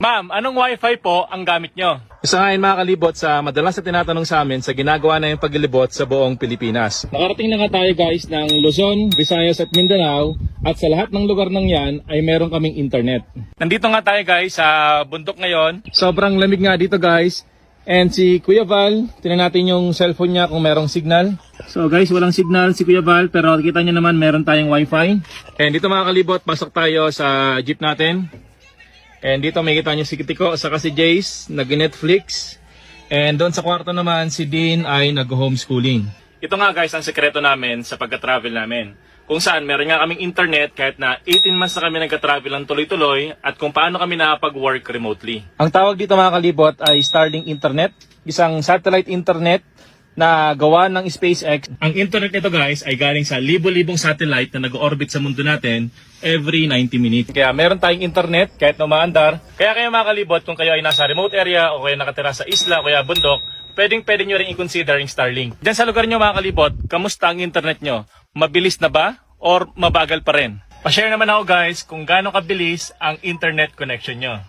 Ma'am, anong wifi po ang gamit nyo? Isa nga yun mga kalibot sa madalas na tinatanong sa amin sa ginagawa na yung paglilibot sa buong Pilipinas. Nakarating na nga tayo guys ng Luzon, Visayas at Mindanao at sa lahat ng lugar ng yan ay meron kaming internet. Nandito nga tayo guys sa bundok ngayon. Sobrang lamig nga dito guys. And si Kuya Val, tingnan natin yung cellphone niya kung merong signal. So guys, walang signal si Kuya Val pero kita niyo naman meron tayong wifi. And dito mga kalibot, pasok tayo sa jeep natin. And dito may kita nyo si Kitiko saka si Jace nag-Netflix. And doon sa kwarto naman si Dean ay nag-homeschooling. Ito nga guys ang sekreto namin sa pagka-travel namin. Kung saan meron nga kaming internet kahit na 18 months na kami nagka-travel ng tuloy-tuloy at kung paano kami nakapag-work remotely. Ang tawag dito mga kalibot ay Starlink Internet. Isang satellite internet na gawa ng SpaceX. Ang internet nito guys ay galing sa libo-libong satellite na nag-orbit sa mundo natin every 90 minutes. Kaya meron tayong internet kahit na umaandar. Kaya kayo mga kalibot, kung kayo ay nasa remote area o kayo nakatira sa isla o kaya bundok, pwede nyo rin i-consider yung Starlink. Diyan sa lugar nyo mga kalibot, kamusta ang internet nyo? Mabilis na ba or mabagal pa rin? Pa-share naman ako guys kung gaano kabilis ang internet connection nyo.